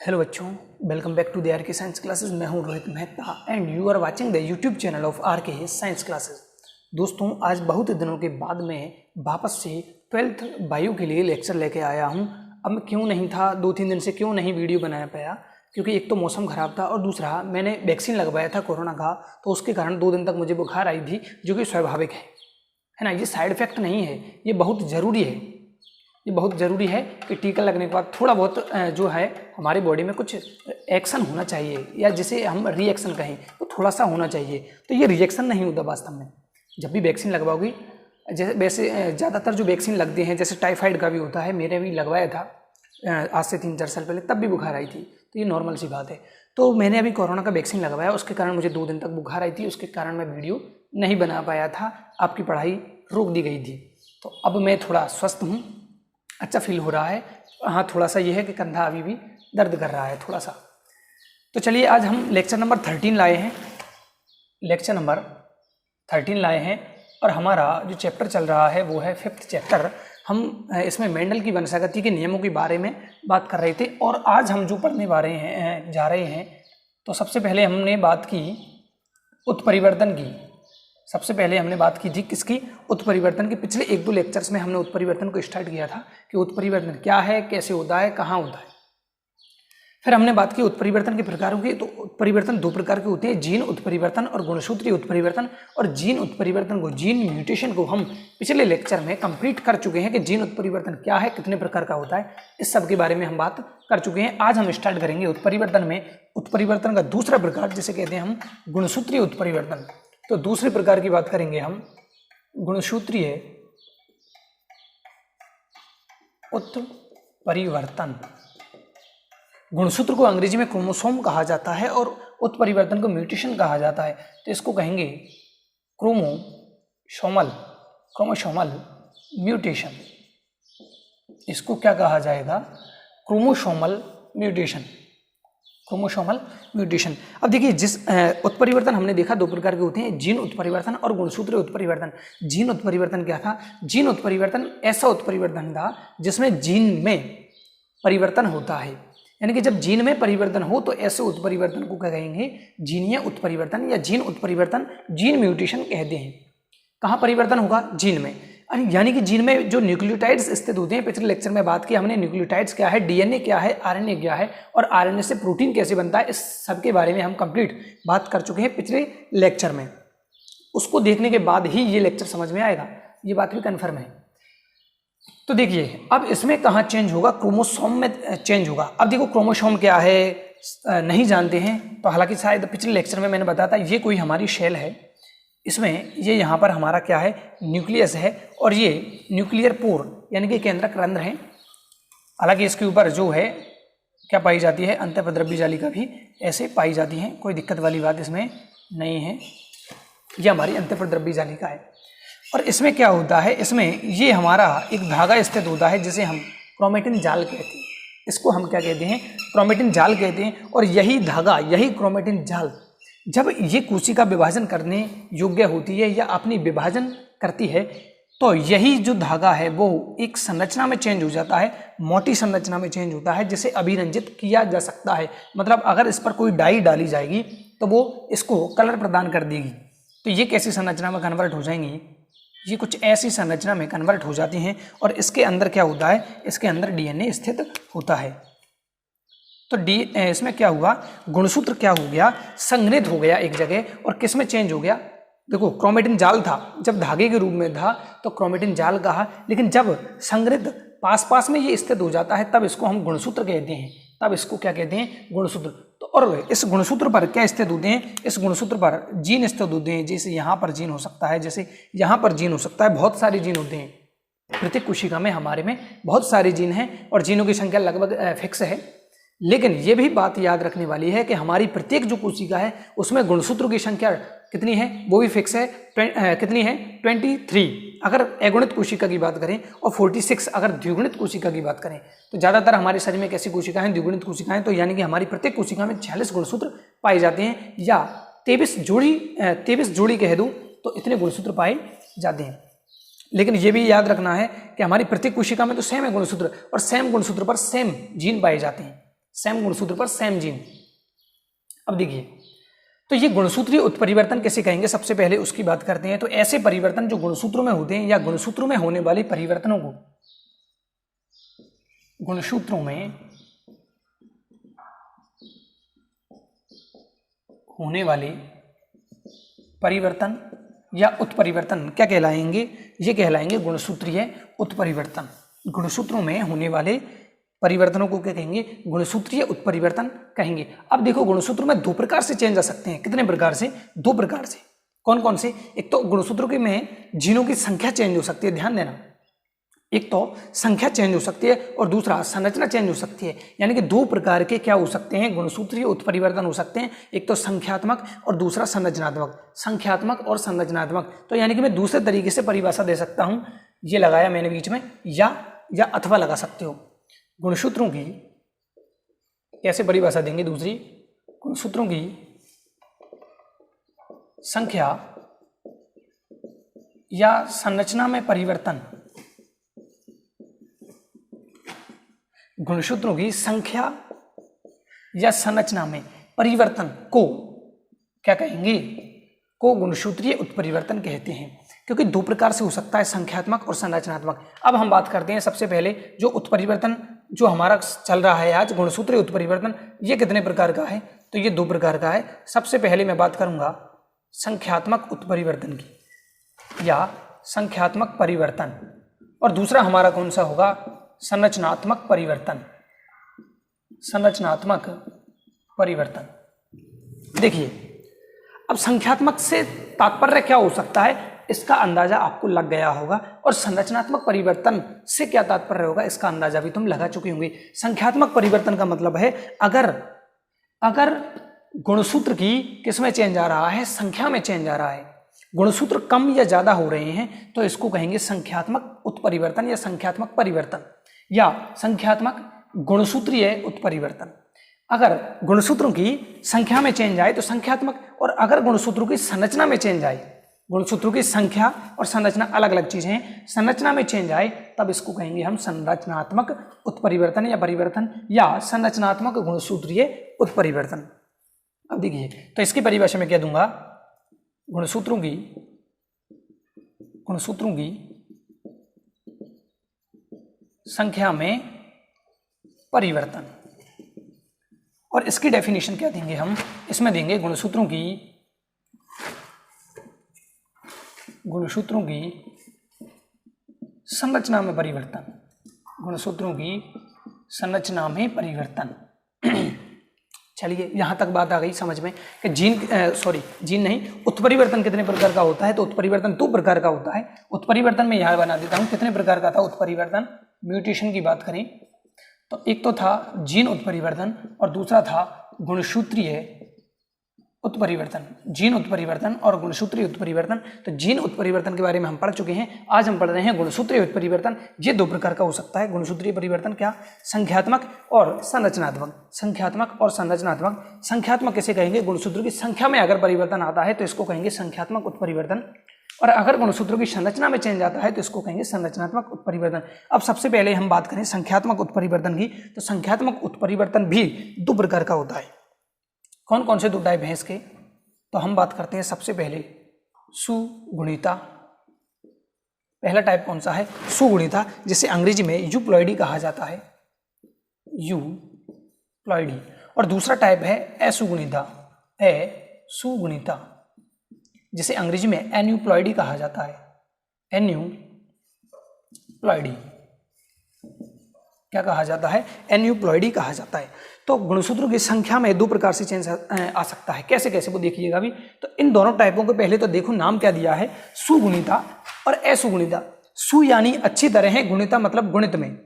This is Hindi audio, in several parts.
हेलो बच्चों, welcome back to the R K science classes. मैं हूं Rohit Mehta and you are watching the YouTube channel of R K science classes. दोस्तों, आज बहुत दिनों के बाद मैं वापस से 12th बायो के लिए लेक्चर लेके आया हूं। अब मैं क्यों नहीं था, 2-3 दिन से क्यों नहीं वीडियो बना पाया, क्योंकि एक तो मौसम ख़राब था और दूसरा मैंने वैक्सीन लगवाया था कोरोना का, तो उसके कारण 2 दिन तक मुझे बुखार आई थी, जो कि स्वाभाविक है ना। ये साइड इफ़ेक्ट नहीं है, ये बहुत ज़रूरी है। ये बहुत ज़रूरी है कि टीका लगने के बाद थोड़ा बहुत जो है हमारी बॉडी में कुछ एक्शन होना चाहिए, या जिसे हम रिएक्शन कहें तो थोड़ा सा होना चाहिए। तो ये रिएक्शन नहीं होता वास्तव में। जब भी वैक्सीन लगवाओगी, जैसे वैसे ज़्यादातर जो वैक्सीन लगते हैं, जैसे टाइफाइड का भी होता है, मेरे भी लगवाया था आज से 3-4 साल पहले, तब भी बुखार आई थी, तो ये नॉर्मल सी बात है। तो मैंने अभी कोरोना का वैक्सीन लगवाया, उसके कारण मुझे 2 दिन तक बुखार आई थी, उसके कारण मैं वीडियो नहीं बना पाया था, आपकी पढ़ाई रोक दी गई थी। तो अब मैं थोड़ा स्वस्थ हूँ, अच्छा फील हो रहा है। हाँ, थोड़ा सा ये है कि कंधा अभी भी दर्द कर रहा है थोड़ा सा। तो चलिए, आज हम लेक्चर नंबर 13 लाए हैं। लेक्चर नंबर 13 लाए हैं और हमारा जो चैप्टर चल रहा है वो है 5th चैप्टर। हम इसमें मेंडल की वंशागति के नियमों के बारे में बात कर रहे थे, और आज हम जो पढ़ने जा रहे हैं, तो सबसे पहले हमने बात की उत्परिवर्तन की। सबसे पहले हमने बात की थी किसकी? उत्परिवर्तन की। पिछले 1-2 लेक्चर्स में हमने उत्परिवर्तन को स्टार्ट किया था कि उत्परिवर्तन क्या है, कैसे होता है, कहाँ होता है। फिर हमने बात की उत्परिवर्तन के प्रकारों की। तो उत्परिवर्तन 2 प्रकार के होते हैं, जीन उत्परिवर्तन और गुणसूत्रीय उत्परिवर्तन। और जीन उत्परिवर्तन को, जीन म्यूटेशन को हम पिछले लेक्चर में कंप्लीट कर चुके हैं कि जीन उत्परिवर्तन क्या है, कितने प्रकार का होता है, इस सब के बारे में हम बात कर चुके हैं। आज हम स्टार्ट करेंगे उत्परिवर्तन में उत्परिवर्तन का दूसरा प्रकार, जिसे कहते हैं हम गुणसूत्रीय उत्परिवर्तन। तो दूसरे प्रकार की बात करेंगे हम, गुणसूत्रीय उत्परिवर्तन। गुणसूत्र को अंग्रेजी में क्रोमोसोम कहा जाता है और उत्परिवर्तन को म्यूटेशन कहा जाता है। तो इसको कहेंगे क्रोमोसोमल म्यूटेशन। इसको क्या कहा जाएगा? Chromosomal mutation. अब देखिए, जिस उत्परिवर्तन हमने देखा 2 प्रकार के होते हैं, जीन उत्परिवर्तन और गुणसूत्रीय उत्परिवर्तन। जीन उत्परिवर्तन क्या था? जीन उत्परिवर्तन ऐसा उत्परिवर्तन था जिसमें जीन में परिवर्तन होता है। यानी कि जब जीन में परिवर्तन हो तो ऐसे उत्परिवर्तन को क्या कहेंगे? जीनीय उत्परिवर्तन या जीन उत्परिवर्तन, जीन म्यूटेशन कहते हैं। कहाँ परिवर्तन होगा? जीन में। यानी कि जीन में जो न्यूक्लियोटाइड्स स्थित होते हैं, पिछले लेक्चर में बात की हमने न्यूक्लियोटाइड्स क्या है, डीएनए क्या है, आरएनए क्या है, और आरएनए से प्रोटीन कैसे बनता है, इस सब के बारे में हम कंप्लीट बात कर चुके हैं पिछले लेक्चर में। उसको देखने के बाद ही ये लेक्चर समझ में आएगा, ये बात भी कन्फर्म है। तो देखिए, अब इसमें कहाँ चेंज होगा? क्रोमोसोम में चेंज होगा। अब देखो, क्रोमोसोम क्या है नहीं जानते हैं, तो हालांकि शायद पिछले लेक्चर में मैंने बताया था, ये कोई हमारी शेल है, इसमें ये यहाँ पर हमारा क्या है? न्यूक्लियस है, और ये न्यूक्लियर पोर यानी कि केंद्रक रंध्र है। हालांकि इसके ऊपर जो है क्या पाई जाती है? अंतःपद्रव्य जालिका भी ऐसे पाई जाती है, कोई दिक्कत वाली बात इसमें नहीं है। ये हमारी अंतःपद्रव्य जालिका है। और इसमें क्या होता है? इसमें ये हमारा एक धागा स्थित होता है, जिसे हम क्रोमेटिन जाल कहते हैं। इसको हम क्या कहते हैं? क्रोमेटिन जाल कहते हैं। और यही धागा, यही क्रोमेटिन जाल, जब ये कोशिका विभाजन करने योग्य होती है या अपनी विभाजन करती है, तो यही जो धागा है वो एक संरचना में चेंज हो जाता है, मोटी संरचना में चेंज होता है, जिसे अभिरंजित किया जा सकता है। मतलब अगर इस पर कोई डाई डाली जाएगी तो वो इसको कलर प्रदान कर देगी। तो ये कैसी संरचना में कन्वर्ट हो जाएंगी? ये कुछ ऐसी संरचना में कन्वर्ट हो जाती हैं। और इसके अंदर क्या होता है? इसके अंदर डीएनए स्थित होता है। तो इसमें क्या हुआ? गुणसूत्र क्या हो गया? संघनित हो गया एक जगह। और किस में चेंज हो गया? देखो, क्रोमेटिन जाल था, जब धागे के रूप में था तो क्रोमेटिन जाल कहा, लेकिन जब संघनित पास में ये स्थित हो जाता है, तब इसको हम गुणसूत्र कहते हैं। तब इसको क्या कहते हैं? गुणसूत्र। तो और इस गुणसूत्र पर क्या स्थित होते हैं? इस गुणसूत्र पर जीन स्थित होते हैं। जैसे यहाँ पर जीन हो सकता है, जैसे यहाँ पर जीन हो सकता है, बहुत सारे जीन होते हैं। प्रत्येक कोशिका में हमारे में बहुत सारे जीन हैं, और जीनों की संख्या लगभग फिक्स है। लेकिन ये भी बात याद रखने वाली है कि हमारी प्रत्येक जो कोशिका है उसमें गुणसूत्रों की संख्या कितनी है, वो भी फिक्स है। कितनी है? 23 अगर अगुणित कोशिका की बात करें, और 46 अगर द्विगुणित कोशिका की बात करें। तो ज़्यादातर हमारे शरीर में कैसी कोशिका हैं? द्विगुणित कोशिकाएं। तो यानी कि हमारी प्रत्येक कोशिका में 46 गुणसूत्र पाए जाते हैं, या 23 जोड़ी कह दूँ तो इतने गुणसूत्र पाए जाते हैं। लेकिन ये भी याद रखना है कि हमारी प्रत्येक कोशिका में तो सेम है गुणसूत्र, और सेम गुणसूत्र पर सेम जीन पाए जाते हैं। सेम गुणसूत्र पर सेम जीन। अब देखिए, तो ये गुणसूत्रीय उत्परिवर्तन किसे कहेंगे, सबसे पहले उसकी बात करते हैं। तो ऐसे परिवर्तन जो गुणसूत्रों में होते हैं या गुणसूत्रों में होने वाले परिवर्तनों को, गुणसूत्रों में होने वाले परिवर्तन या उत्परिवर्तन क्या कहलाएंगे, ये कहलाएंगे गुणसूत्रीय उत्परिवर्तन। गुणसूत्रों में होने वाले परिवर्तनों को क्या कहेंगे, गुणसूत्रीय उत्परिवर्तन कहेंगे। अब देखो, गुणसूत्र में दो प्रकार से चेंज आ सकते हैं। कितने प्रकार से, दो प्रकार से। कौन कौन से, एक तो गुणसूत्रों के में जीनों की संख्या चेंज हो सकती है, ध्यान देना, एक तो संख्या चेंज हो सकती है और दूसरा संरचना चेंज हो सकती है। यानी कि दो प्रकार के क्या हो सकते हैं, गुणसूत्रीय उत्परिवर्तन हो सकते हैं, एक तो संख्यात्मक और दूसरा संरचनात्मक। संख्यात्मक और संरचनात्मक, तो यानी कि मैं दूसरे तरीके से परिभाषा दे सकता हूं, ये लगाया मैंने बीच में, या अथवा लगा सकते हो। गुणसूत्रों की कैसे परिभाषा देंगे दूसरी, गुणसूत्रों की संख्या या संरचना में परिवर्तन, गुणसूत्रों की संख्या या संरचना में परिवर्तन को क्या कहेंगे, को गुणसूत्रीय उत्परिवर्तन कहते हैं। क्योंकि दो प्रकार से हो सकता है, संख्यात्मक और संरचनात्मक। अब हम बात करते हैं सबसे पहले जो उत्परिवर्तन जो हमारा चल रहा है आज, गुणसूत्रीय उत्परिवर्तन, ये कितने प्रकार का है, तो ये दो प्रकार का है। सबसे पहले मैं बात करूंगा संख्यात्मक उत्परिवर्तन की या संख्यात्मक परिवर्तन, और दूसरा हमारा कौन सा होगा, संरचनात्मक परिवर्तन। संरचनात्मक परिवर्तन। देखिए, अब संख्यात्मक से तात्पर्य क्या हो सकता है, इसका अंदाजा आपको लग गया होगा, और संरचनात्मक परिवर्तन से क्या तात्पर्य होगा, इसका अंदाजा भी तुम लगा चुके होंगे। संख्यात्मक परिवर्तन का मतलब है अगर गुणसूत्र की किसमें चेंज आ रहा है, संख्या में चेंज आ रहा है, गुणसूत्र कम या ज्यादा हो रहे हैं, तो इसको कहेंगे संख्यात्मक उत्परिवर्तन या संख्यात्मक परिवर्तन या संख्यात्मक गुणसूत्रीय उत्परिवर्तन। अगर गुणसूत्रों की संख्या में चेंज आए तो संख्यात्मक, और अगर गुणसूत्रों की संरचना में चेंज आए, गुणसूत्रों की संख्या और संरचना अलग अलग चीजें हैं, संरचना में चेंज आए तब इसको कहेंगे हम संरचनात्मक उत्परिवर्तन या परिवर्तन या संरचनात्मक गुणसूत्रीय उत्परिवर्तन। अब देखिए, तो इसकी परिभाषा में क्या दूंगा, गुणसूत्रों की संख्या में परिवर्तन, और इसकी डेफिनेशन क्या देंगे हम, इसमें देंगे गुणसूत्रों की संरचना में परिवर्तन, गुणसूत्रों की संरचना में परिवर्तन। चलिए, यहां तक बात आ गई समझ में कि जीन नहीं, उत्परिवर्तन कितने प्रकार का होता है, तो उत्परिवर्तन दो प्रकार का होता है। उत्परिवर्तन में यहां बना देता हूं कितने प्रकार का था उत्परिवर्तन, म्यूटेशन की बात करें तो एक तो था जीन उत्परिवर्तन और दूसरा था गुणसूत्रीय उत्परिवर्तन। जीन उत्परिवर्तन और गुणसूत्रीय उत्परिवर्तन। तो जीन उत्परिवर्तन के बारे में हम पढ़ चुके हैं, आज हम पढ़ रहे हैं गुणसूत्रीय उत्परिवर्तन। ये दो प्रकार का हो सकता है गुणसूत्रीय परिवर्तन, क्या, संख्यात्मक और संरचनात्मक। संख्यात्मक और संरचनात्मक। संख्यात्मक कैसे कहेंगे, गुणसूत्रों की संख्या में अगर परिवर्तन आता है तो इसको कहेंगे संख्यात्मक उत्परिवर्तन, और अगर गुणसूत्रों की संरचना में चेंज आता है तो इसको कहेंगे संरचनात्मक उत्परिवर्तन। अब सबसे पहले हम बात करें संख्यात्मक उत्परिवर्तन की, तो संख्यात्मक उत्परिवर्तन भी दो प्रकार का होता है। कौन कौन से दो टाइप हैं इसके, तो हम बात करते हैं सबसे पहले सुगुणिता। पहला टाइप कौन सा है, सुगुणिता, जिसे अंग्रेजी में यूप्लॉइडी कहा जाता है, यूप्लॉइडी। और दूसरा टाइप है असुगुणिता, असुगुणिता, जिसे अंग्रेजी में एन्यूप्लॉइडी कहा जाता है, एन्यूप्लॉइडी। क्या कहा जाता है, एन्यूप्लॉइडी कहा जाता है। तो गुणसूत्रों की संख्या में दो प्रकार से चेंज आ सकता है, कैसे कैसे वो देखिएगा अभी। तो इन दोनों टाइपों को पहले तो देखो नाम क्या दिया है, सुगुणिता और असुगुणिता। सु यानी अच्छी तरह है, गुणिता मतलब गुणित में,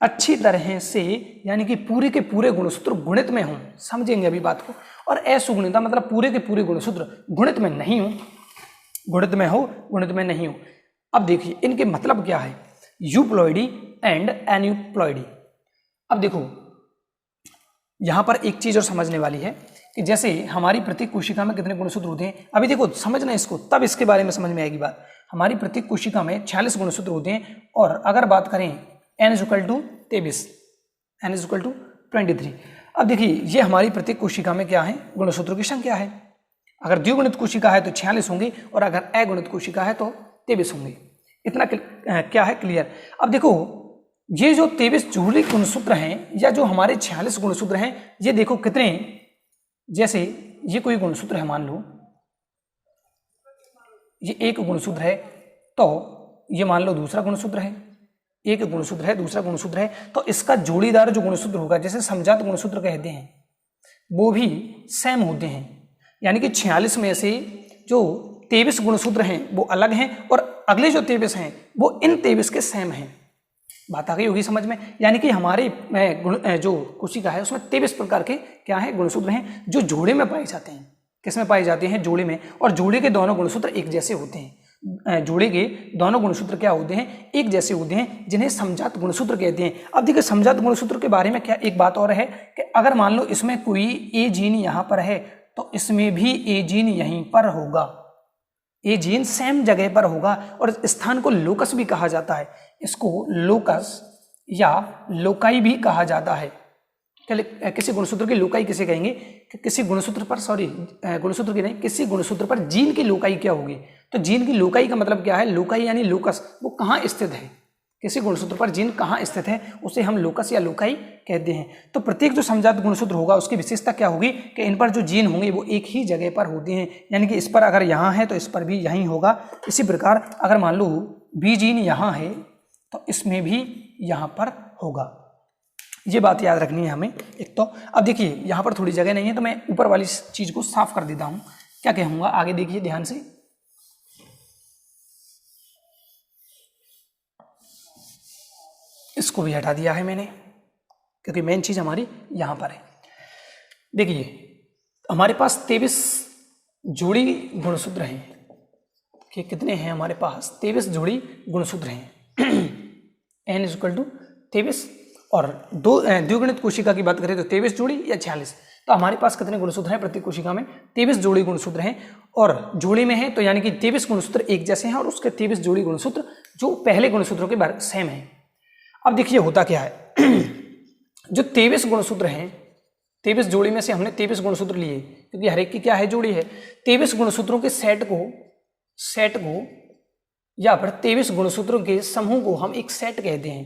अच्छी तरह से यानी कि पूरे के पूरे गुणसूत्र गुणित में हों, समझेंगे अभी बात को। और असुगुणिता मतलब पूरे के पूरे गुणसूत्र गुणित में नहीं हो, गुणित में हो, गुणित में नहीं हो। अब देखिए इनके मतलब क्या है, यूप्लॉइडी एंड एन्यूप्लॉइडी। अब देखो यहां पर एक चीज और समझने वाली है कि जैसे हमारी प्रत्येक कोशिका में कितने गुणसूत्र होते हैं, अभी देखो समझना इसको, तब इसके बारे में समझ में आएगी बात। हमारी प्रत्येक कोशिका में 46 गुणसूत्र होते हैं, और अगर बात करें n = 23, n = 23। अब देखिए ये हमारी प्रत्येक कोशिका में क्या है, गुणसूत्रों की संख्या है। अगर द्विगुणित कोशिका है तो 46 होंगे और अगर अगुणित कोशिका है तो 23 होंगे। इतना क्या है, क्लियर। अब देखो ये जो 23 जोड़ी गुणसूत्र हैं या जो हमारे 46 गुणसूत्र हैं, ये देखो कितने, जैसे ये कोई गुणसूत्र है, मान लो ये एक गुणसूत्र है, तो ये मान लो दूसरा गुणसूत्र है, एक गुणसूत्र है, दूसरा गुणसूत्र है, तो इसका जोड़ीदार जो गुणसूत्र होगा, जैसे समजात गुणसूत्र कहते हैं, वो भी सेम होते हैं। यानी कि 46 में से जो 23 गुणसूत्र हैं वो अलग हैं और अगले जो 23 हैं वो इन 23 के सेम हैं। बात आ गई होगी समझ में। यानी कि हमारे जो कोशिका है उसमें 23 प्रकार के क्या है, गुणसूत्र हैं, जो जोड़े में पाए जाते हैं। किस में पाए जाते हैं, जोड़े में। और जोड़े के दोनों गुणसूत्र एक जैसे होते हैं। जोड़े के दोनों गुणसूत्र क्या होते हैं, एक जैसे होते हैं, जिन्हें समजात गुणसूत्र कहते हैं। अब देखिए समजात गुणसूत्र के बारे में क्या एक बात और है कि अगर मान लो इसमें कोई ए जीन यहाँ पर है तो इसमें भी ए जीन यहीं पर होगा, ए जीन सेम जगह पर होगा। और इस स्थान को लोकस भी कहा जाता है, इसको लोकस या लोकाई भी कहा जाता है। किसी गुणसूत्र की लोकाई किसे कहेंगे, कि किसी गुणसूत्र पर, सॉरी गुणसूत्र की नहीं, किसी गुणसूत्र पर जीन की लोकाई क्या होगी। तो जीन की लोकाई का मतलब क्या है, लोकाई यानी लोकस, वो कहाँ स्थित है, किसी गुणसूत्र पर जीन कहाँ स्थित है उसे हम लोकस या लोकाई कहते हैं। तो प्रत्येक जो समजात गुणसूत्र होगा उसकी विशेषता क्या होगी कि इन पर जो जीन होंगे वो एक ही जगह पर होते हैं। यानी कि इस पर अगर यहाँ है तो इस पर भी यहीं होगा। इसी प्रकार अगर मान लो बी जीन यहाँ है तो इसमें भी यहाँ पर होगा। ये बात याद रखनी है हमें एक तो। अब देखिए यहाँ पर थोड़ी जगह नहीं है तो मैं ऊपर वाली चीज को साफ कर देता हूँ। क्या कहूँगा आगे देखिए ध्यान से। इसको भी हटा दिया है मैंने क्योंकि मेन चीज हमारी यहाँ पर है। देखिए हमारे पास 23 जोड़ी गुणसूत्र हैं कि कितने हैं हमारे पास, 23 जोड़ी गुणसूत्र हैं। n = 23 और द्विगुणित कोशिका की बात करें तो 23 जोड़ी या 46। तो हमारे पास कितने गुणसूत्र हैं प्रत्येक कोशिका में, 23 जोड़ी गुणसूत्र हैं। और जोड़ी में है तो यानी कि 23 गुणसूत्र एक जैसे हैं और उसके 23 जोड़ी गुणसूत्र जो पहले गुणसूत्रों के सेम है। अब देखिए होता क्या है, जो 23 गुणसूत्र हैं, 23 जोड़ी में से हमने 23 गुणसूत्र लिए क्योंकि हर एक की क्या है, जोड़ी है। 23 गुणसूत्रों के सेट को या फिर 23 गुणसूत्रों के समूह को हम एक सेट कहते हैं।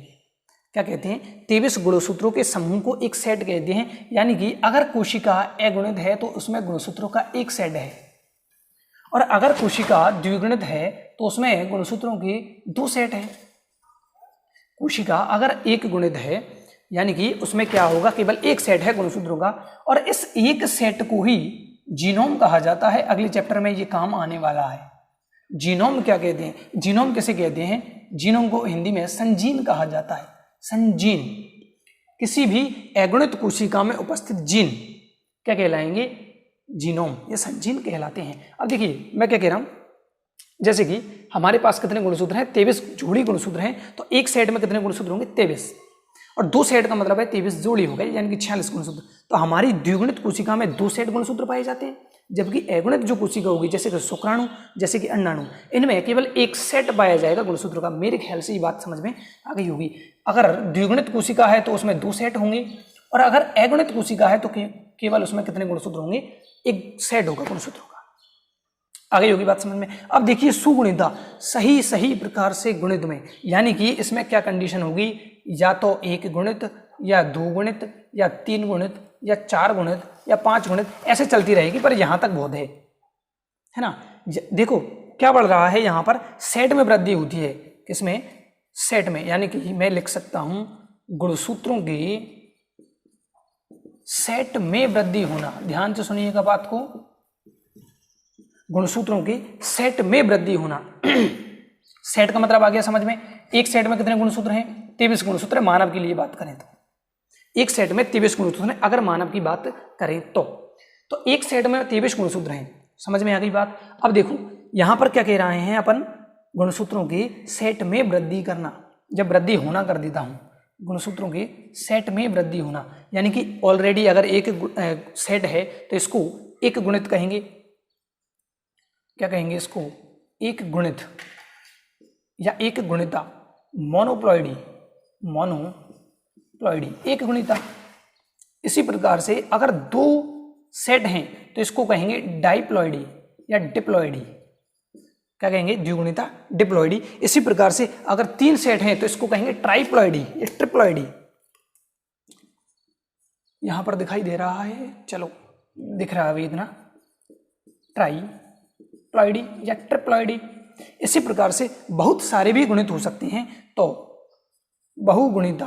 क्या कहते हैं, 23 गुणसूत्रों के समूह को एक सेट कहते हैं। यानी कि अगर कोशिका अगुणित है तो उसमें गुणसूत्रों का एक सेट है, और अगर कोशिका द्विगुणित है तो उसमें गुणसूत्रों के 2 सेट हैं। कोशिका अगर एक गुणित है यानी कि उसमें क्या होगा, केवल एक सेट है गुणसूत्रों का, और इस एक सेट को ही जीनोम कहा जाता है। अगले चैप्टर में ये काम आने वाला है। जीनोम क्या कहते हैं, जीनोम किसे कहते हैं, जीनोम को हिंदी में संजीन कहा जाता है। संजीन, किसी भी अगुणित कोशिका में उपस्थित जीन क्या कहलाएंगे, जीनोम, ये संजीन कहलाते हैं। अब देखिए मैं क्या कह रहा हूं, जैसे कि हमारे पास कितने गुणसूत्र हैं, 23 जोड़ी गुणसूत्र हैं। तो एक सेट में कितने गुणसूत्र होंगे, 23, और 2 सेट का मतलब है 23 जोड़ी हो गई यानी कि 46 गुणसूत्र। तो हमारी द्विगुणित कोशिका में 2 सेट गुणसूत्र पाए जाते हैं, जबकि अगुणित जो कोशिका होगी जैसे कि शुक्राणु, जैसे कि अंडाणु, इनमें केवल एक सेट पाया जाएगा गुणसूत्र का। मेरे ख्याल से ये बात समझ में आ गई होगी। अगर द्विगुणित कोशिका है तो उसमें 2 सेट होंगे, और अगर अगुणित कोशिका है तो केवल उसमें कितने गुणसूत्र होंगे, एक सेट होगा गुणसूत्रों का। आ गई होगी बात समझ में। अब देखिए सुगुणिता, सही प्रकार से गुणित में, यानी कि इसमें क्या कंडीशन होगी, या तो 1 गुणित या 2 गुणित या 3 गुणित या 4 गुणित या 5 गुणित, ऐसे चलती रहेगी, पर यहां तक बहुत है ना। देखो क्या बढ़ रहा है, यहां पर सेट में वृद्धि होती है। किसमें, सेट में, यानी कि मैं लिख सकता हूं गुणसूत्रों के सेट में वृद्धि होना। ध्यान से सुनिएगा बात को, गुणसूत्रों के सेट में वृद्धि होना। सेट का मतलब आ गया समझ में। एक सेट में कितने गुणसूत्र हैं, 23 गुणसूत्र। मानव के लिए बात करें तो एक सेट में 23 गुणसूत्र हैं, अगर मानव की बात करें तो एक सेट में 23 गुणसूत्र हैं। समझ में आ गई बात। अब देखो यहां पर क्या कह रहे हैं अपन, गुणसूत्रों के सेट में वृद्धि करना। जब वृद्धि होना कर देता हूं, गुणसूत्रों के सेट में वृद्धि होना, यानी कि ऑलरेडी अगर एक सेट है तो इसको एक गुणित कहेंगे। क्या कहेंगे इसको, एक गुणित या एक गुणिता, मोनोप्लॉइडी, एक गुणिता। इसी प्रकार से अगर दो सेट हैं तो इसको कहेंगे डाइप्लॉइडी या डिप्लॉइडी। क्या कहेंगे? द्विगुणिता, डिप्लॉइडी। इसी प्रकार से अगर तीन सेट हैं तो इसको कहेंगे ट्राइप्लॉइडी या ट्रिप्लॉइडी। यहां पर दिखाई दे रहा है, चलो दिख रहा है अभी इतना, ट्राइप्लॉइडी या ट्रिप्लॉइडी। इसी प्रकार से बहुत सारे भी गुणित हो सकते हैं, तो बहुगुणिता,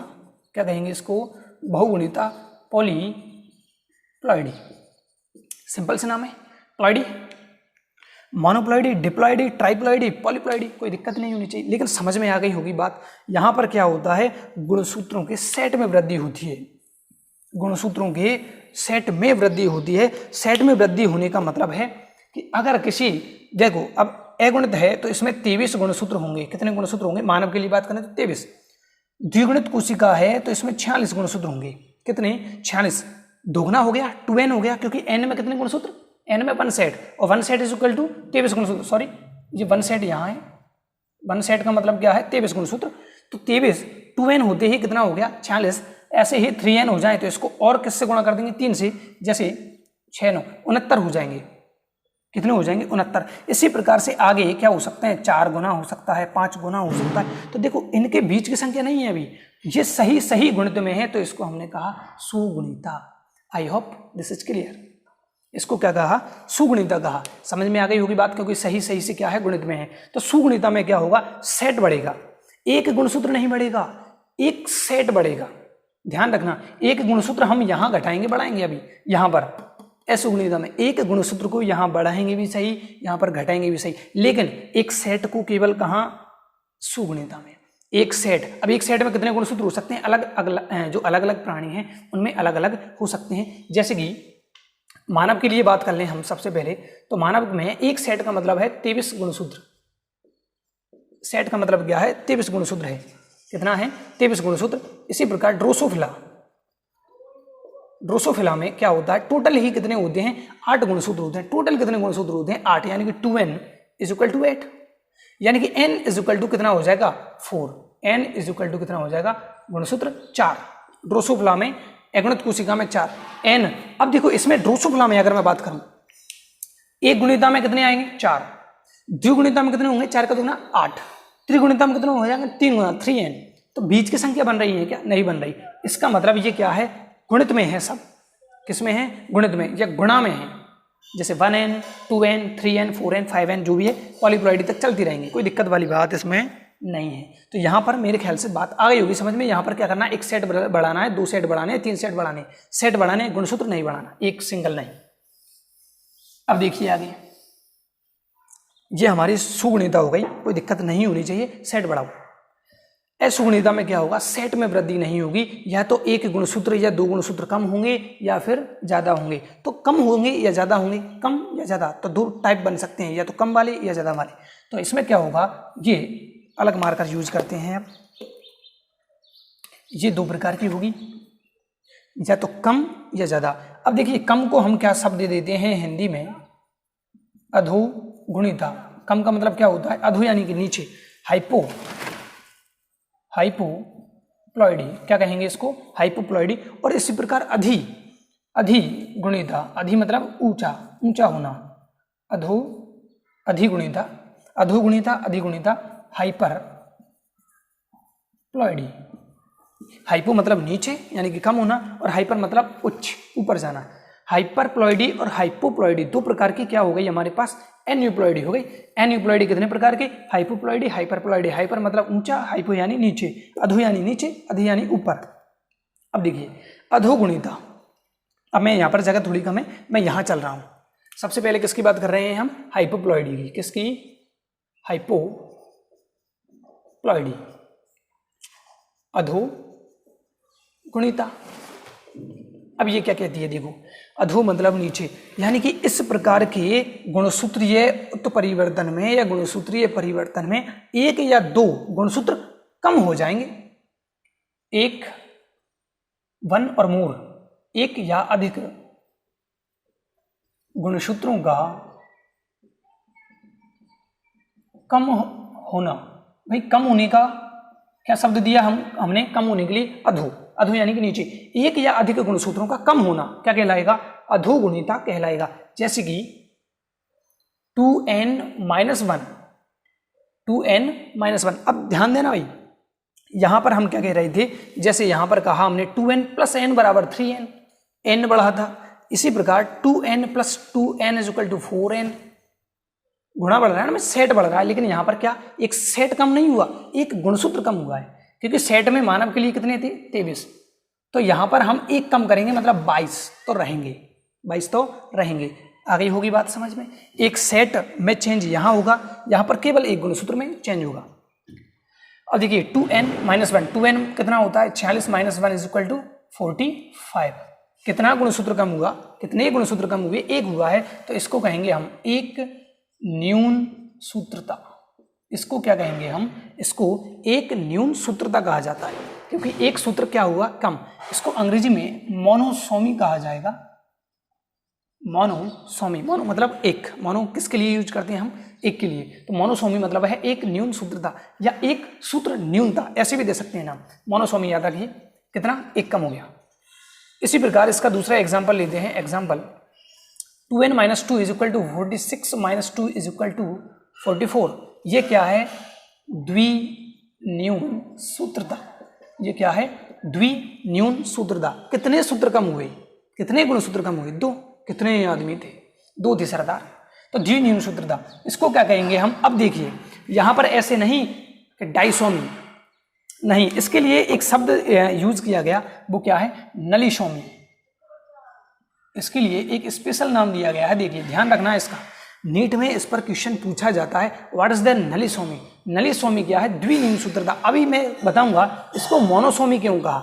क्या कहेंगे इसको? बहुगुणिता, पॉलीप्लॉइडी। सिंपल से नाम है, प्लॉइडी, मोनोप्लॉइडी, डिप्लॉइडी, ट्राइप्लॉइडी, पॉलीप्लॉइडी। कोई दिक्कत नहीं होनी चाहिए, लेकिन समझ में आ गई होगी बात। यहां पर क्या होता है? गुणसूत्रों के सेट में वृद्धि होती है। गुणसूत्रों के सेट में वृद्धि होती है। सेट में वृद्धि होने का मतलब है कि अगर किसी, देखो अब अगुणित है तो इसमें 23 गुणसूत्र होंगे। कितने गुणसूत्र होंगे? मानव के लिए बात करें तो 23। द्विगुणित कोशिका है तो इसमें 46 गुणसूत्र होंगे। कितने? 46। दोगुना हो गया, 2n हो गया, क्योंकि n में कितने गुणसूत्र? n में 1 सेट, और 1 सेट इज इक्वल टू 23 गुणसूत्र। सॉरी, ये 1 सेट यहाँ है, 1 सेट का मतलब क्या है? 23 गुणसूत्र। तो 23, 2n होते ही कितना हो गया? 46। ऐसे ही 3n हो जाए तो इसको और किससे गुणा कर देंगे? 3 से, जैसे 6 9 69 हो जाएंगे। कितने हो जाएंगे? 69। इसी प्रकार से आगे क्या हो सकते हैं? 4 गुना हो सकता है, 5 गुना हो सकता है। तो देखो इनके बीच की संख्या नहीं है अभी, ये सही सही गुणित में है, तो इसको हमने कहा सुगुणिता। I hope this is clear. इसको क्या कहा? सुगुणिता कहा। समझ में आ गई होगी बात, क्योंकि सही सही से क्या है? गुणित में है। तो सुगुणिता में क्या होगा? सेट बढ़ेगा, एक गुणसूत्र नहीं बढ़ेगा, एक सेट बढ़ेगा। ध्यान रखना, एक गुणसूत्र हम यहां घटाएंगे बढ़ाएंगे, अभी यहां पर असुगुणिता में एक गुणसूत्र को यहां बढ़ाएंगे भी सही, यहां पर घटाएंगे भी सही, लेकिन एक सेट को केवल कहां? सुगुणिता में। एक सेट, अब एक सेट में कितने गुणसूत्र हो सकते हैं? जो अलग अलग प्राणी हैं उनमें अलग अलग हो सकते हैं। जैसे कि मानव के लिए बात कर लें हम सबसे पहले, तो मानव में एक सेट का मतलब है 23 गुणसूत्र। सेट का मतलब क्या है? 23 गुणसूत्र है। कितना है? 23 गुणसूत्र। इसी प्रकार ड्रोसोफिला में क्या होता है? टोटल ही कितने होते हैं? 8 गुणसूत्र होते हैं। टोटल कितने गुणसूत्र होते हैं? 8, यानी कि 2n इज इक्वल टू 8, यानी कि n इज इक्वल टू कितना हो जाएगा? 4। n इज इक्वल टू कितना हो जाएगा? गुणसूत्र 4। ड्रोसोफिला में, अगुणित कोशिका में 4 n। अब देखो इसमें ड्रोसोफिला में अगर मैं बात करूं, एक गुणिता में कितने आएंगे? 4। द्विगुणिता में कितने होंगे? 4 का दुगुना 8। त्रिगुणिता में कितने हो जाएंगे? 3 गुना 3n। तो बीच की संख्या बन रही है क्या? नहीं बन रही। इसका मतलब ये क्या है? गुणित में है सब। किसमें है? गुणित में या गुणा में है। जैसे 1n, 2n, 3n, 4n, 5n जो भी है, पॉलीप्लॉइडी तक चलती रहेंगी, कोई दिक्कत वाली बात इसमें नहीं है। तो यहाँ पर मेरे ख्याल से बात आ गई होगी समझ में। यहाँ पर क्या करना है? एक सेट बढ़ाना है, 2 सेट बढ़ाने हैं, 3 सेट बढ़ाने, सेट बढ़ाने, गुणसूत्र नहीं बढ़ाना, एक सिंगल नहीं। अब देखिए आगे, ये हमारी सुगुणिता हो गई, कोई दिक्कत नहीं होनी चाहिए, सेट बढ़ाओ। असुगुणिता में क्या होगा? सेट में वृद्धि नहीं होगी, या तो एक गुणसूत्र या 2 गुणसूत्र कम होंगे या फिर ज्यादा होंगे। तो कम होंगे या ज्यादा होंगे? कम या ज्यादा, तो 2 टाइप बन सकते हैं, या तो कम वाले या ज्यादा वाले। तो इसमें क्या होगा? ये अलग मार्कर यूज करते हैं। अब ये 2 प्रकार की होगी, या तो कम या ज्यादा। अब देखिए कम को हम क्या शब्द देते हैं हिंदी में? अधोगुणिता। कम का मतलब क्या होता है? अधो यानी कि नीचे, हाइपोप्लॉइडी। क्या कहेंगे इसको? हाइपोप्लॉइडी। और इसी प्रकार अधिगुणिता। अधि मतलब ऊंचा, ऊंचा होना, अधिगुणिता, अधिगुणिता, हाइपरप्लॉइडी। हाइपो मतलब नीचे यानी कि कम होना, और हाइपर मतलब उच्च, ऊपर जाना। हाइपरप्लॉइडी और हाइपोप्लॉइडी 2 प्रकार की क्या हो गई हमारे पास? एन्यूप्लॉइडी हो गई। एन्यूप्लॉइडी कितने प्रकार के? हाइपोप्लॉइडी, हाइपरप्लॉइडी। हाइपर मतलब ऊंचा, हाइपो यानी नीचे, अधो यानी नीचे, अधि यानी ऊपर। अब देखिए अधोगुणिता। अब मैं यहाँ पर जगह थोड़ी कम है, मैं यहाँ चल रहा हूँ। सबसे पहले किसकी बात कर रहे हैं हम? हाइपोप्लॉइडी की। किसकी? हाइपोप्लॉइडी, अधोगुणिता। अब ये क्या कहती है? देखो अधो मतलब नीचे, यानी कि इस प्रकार के गुणसूत्रीय उत्परिवर्तन में या गुणसूत्रीय परिवर्तन में 1 या 2 गुणसूत्र कम हो जाएंगे। 1 और मोर, 1 या अधिक गुणसूत्रों का कम होना। भाई कम होने का क्या शब्द दिया हमने? कम होने के लिए अधो यानी कि नीचे, एक या अधिक गुणसूत्रों का कम होना क्या कहलाएगा? अधोगुणिता कहलाएगा। जैसे कि 2n-1, 2n-1। अब ध्यान देना भाई, यहां पर हम क्या कह रहे थे, जैसे यहां पर कहा हमने 2n + n = 3n, n बढ़ा था। इसी प्रकार 2n + 2n = 4n, गुणा बढ़ रहा है ना, सेट बढ़ रहा है। लेकिन यहां पर क्या, एक सेट कम नहीं हुआ, एक गुणसूत्र कम हुआ है, क्योंकि सेट में मानव के लिए कितने थे? 23। तो यहां पर हम एक कम करेंगे, मतलब 22 तो रहेंगे, 22 तो रहेंगे। आ गई होगी बात समझ में? एक सेट में चेंज यहां होगा, यहां पर केवल एक गुणसूत्र में चेंज होगा। अब देखिए 2n-1, 2n कितना होता है? 46 - 1 = 45। कितना गुणसूत्र कम हुआ? कितने गुणसूत्र कम हुए? एक हुआ है, तो इसको कहेंगे हम एक न्यून सूत्रता। इसको क्या कहेंगे हम? इसको एक न्यून सूत्रता कहा जाता है, क्योंकि एक सूत्र क्या हुआ? कम। इसको अंग्रेजी में मोनोसोमी कहा जाएगा। मोनोसोमी, मोनो मतलब एक, मोनो किसके लिए यूज करते हैं हम? एक के लिए। तो मोनोसोमी मतलब है एक न्यून सूत्रता या एक सूत्र न्यूनता, ऐसे भी दे सकते हैं नाम। मोनोसोमी याद रखिए, कितना? एक कम हो गया। इसी प्रकार इसका दूसरा एग्जाम्पल लेते हैं। Example 2n - 2 = 46 - 2 = 44। ये क्या है? द्विन्यून सूत्रता। ये क्या है? द्विन्यून सूत्रता। कितने सूत्र कम हुए? कितने गुणसूत्र कम हुए? 2। कितने आदमी थे? 2 थे सरदार। तो द्विन्यून सूत्रता, इसको क्या कहेंगे हम? अब देखिए यहां पर ऐसे नहीं कि डाइसोमी, नहीं, इसके लिए एक शब्द यूज किया गया, वो क्या है? नलिसोमी। इसके लिए एक स्पेशल नाम दिया गया है। देखिए ध्यान रखना है इसका, नीट में इस पर क्वेश्चन पूछा जाता है, व्हाट इज द नलिसोमी? नलिसोमी क्या है? द्विन्यून सूत्रता। अभी मैं बताऊंगा इसको मोनोसोमी क्यों कहा,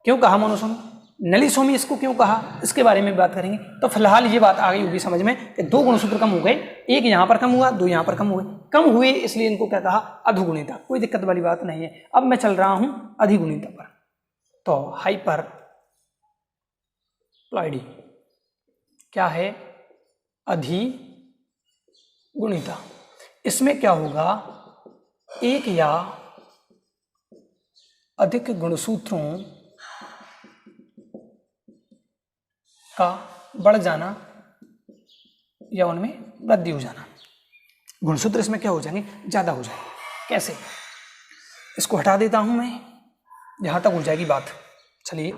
क्यों कहा मोनोसोमी, नलिसोमी इसको क्यों कहा, इसके बारे में बात करेंगे। तो फिलहाल ये बात आ गई होगी समझ में कि 2 गुणसूत्र कम हो गए, एक यहां पर कम हुआ, 2 यहां पर कम हुए। कम हुए इसलिए इनको क्या कहा? अधोगुणिता। कोई दिक्कत वाली बात नहीं है। अब मैं चल रहा हूं अधिगुणिता पर। तो हाइपर प्लॉइडी क्या है? अधिगुणिता। इसमें क्या होगा? एक या अधिक गुणसूत्रों का बढ़ जाना या उनमें वृद्धि हो जाना। गुणसूत्र इसमें क्या हो जाएंगे? ज्यादा हो जाएंगे। कैसे? इसको हटा देता हूं मैं, यहां तक हो जाएगी बात। चलिए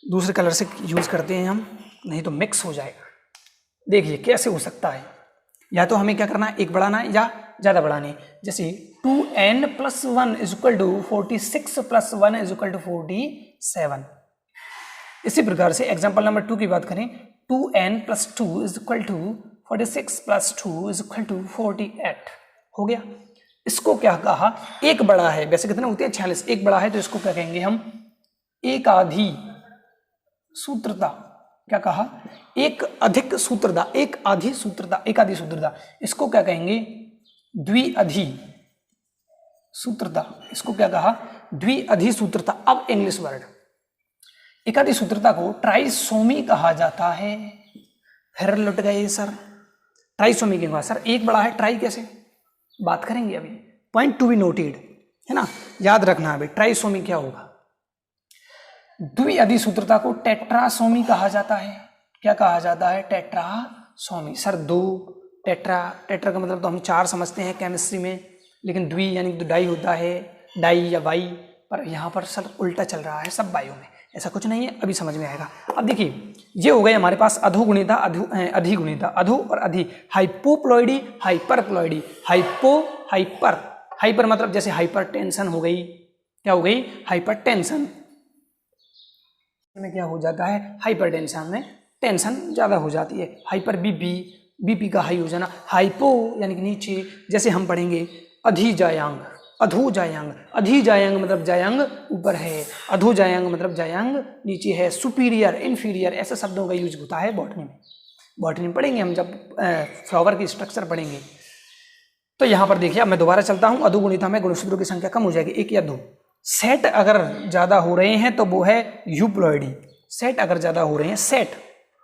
दूसरे कलर से यूज करते हैं हम, नहीं तो मिक्स हो जाएगा। देखिए कैसे हो सकता है, या तो हमें क्या करना है? एक बढ़ाना है या ज्यादा बढ़ाना है। जैसे 2n + 1 = 46 + 1 = 47। इसी प्रकार से एग्जाम्पल नंबर 2 की बात करें, 2n + 2 = 46 + 2 = 48। हो गया। इसको क्या कहा? एक बड़ा है, वैसे कितने होते हैं? 46। एक बड़ा है तो इसको क्या कहेंगे हम? एक आधी सूत्रता। क्या कहा? एक अधिक सूत्रता, एक आधी सूत्रता, एक आधी सूत्रता। इसको क्या कहेंगे? द्विअधी सूत्रता। इसको क्या कहा? द्विअधी सूत्रता। अब इंग्लिश वर्ड, एकाधी सूत्रता को ट्राइसोमी कहा जाता है। फिर लुट गए सर, ट्राइसोमी क्यों कहा? सर एक बड़ा है, ट्राई कैसे? बात करेंगे अभी, पॉइंट टू बी नोटेड है ना, याद रखना है। ट्राइसोमी क्या होगा? द्विअधी सूत्रता को टेट्रासोमी कहा जाता है। क्या कहा जाता है? टेट्रासोमी। सर 2 टेट्रा, टेट्रा का मतलब तो हम 4 समझते हैं केमिस्ट्री में, लेकिन द्वि यानी तो डाई होता है, डाई या वाई, पर यहाँ पर सर उल्टा चल रहा है सब बायो में, ऐसा कुछ नहीं है, अभी समझ में आएगा। अब देखिए ये हो गए हमारे पास अधोगुणिता, अधिगुणिता। अधो और अधि। हाइपोप्लॉइडी, हाइपरप्लॉइडी। हाइपो, हाइपर, हाइपर मतलब जैसे हाइपरटेंशन हो गई। क्या हो गई? हाइपरटेंशन में क्या हो जाता है? हाइपरटेंशन में टेंशन ज्यादा हो जाती है। हाइपर बीपी, बीपी का हाई हो जाना। हाइपो यानी कि नीचे, जैसे हम पढ़ेंगे अधिजायांग, अधोजायांग। अधिजायांग मतलब जायांग ऊपर है, अधोजायांग मतलब जायांग नीचे है। सुपीरियर, इन्फीरियर, ऐसे शब्दों का यूज होता है बॉटनी में। बॉटनी में पढ़ेंगे हम जब फ्लावर की स्ट्रक्चर पढ़ेंगे। तो यहाँ पर देखिए, अब मैं दोबारा चलता हूँ। अधोगुणिता में गुणसूत्रों की संख्या कम हो जाएगी, 1 या 2। सेट अगर ज्यादा हो रहे हैं तो वो है यूप्लॉइडी। सेट अगर ज्यादा हो रहे हैं,